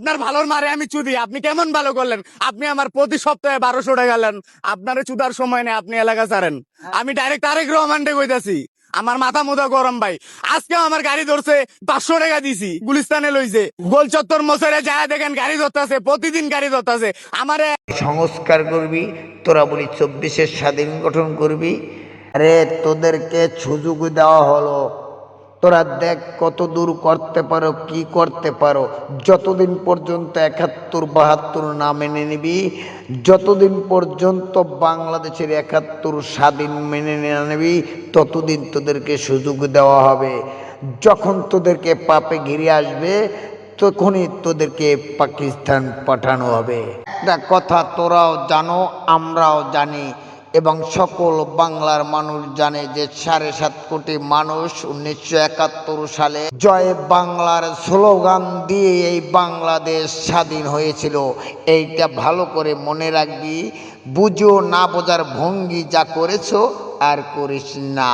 আপনার ভালোর মারে আমি চুদি, আপনি কেমন ভালো করলেন? আপনি আমার প্রতি সপ্তাহে 1200 টাকা গেলেন, আপনারে চুদার সময় নেই, আপনি এলাকা ছাড়েন। আমি ডাইরেক্ট তারেক রহমানকে কইতাছি, আমার মাথা মুদা গরম ভাই। আজকে আমার গাড়ি ধরছে, 500 টাকা দিছি, গুলিস্তানে লইছে। গোল চত্বর মোছরে যায় দেখেন গাড়ি ধরতেছে, প্রতিদিন গাড়ি ধরতেছে আমারে। সংস্কার করবি, তোরা বলি 24-এর স্বাধীন গঠন করবি। আরে তোদেরকে সুযোগ দেওয়া হলো, তোরা দেখ কত দূর করতে পারো, কি করতে পারো। যতদিন পর্যন্ত 71-72 না মেনে নিবি, যতদিন পর্যন্ত বাংলাদেশের 71 স্বাধীন মেনে না নিবি, ততদিন তোদেরকে সুযোগ দেওয়া হবে। যখন তোদেরকে পাপে ঘিরে আসবে, তখনই তোদেরকে পাকিস্তান পাঠানো হবে। একটা কথা তোরাও জানো, আমরাও জানি, এবং সকল বাংলার মানুষ জানে যে 7.5 কোটি মানুষ 1971 সালে জয় বাংলার স্লোগান দিয়ে এই বাংলাদেশ স্বাধীন হয়েছিল। এইটা ভালো করে মনে রাখবি। বুঝো না বোঝার ভঙ্গি যা করেছো আর করিস না।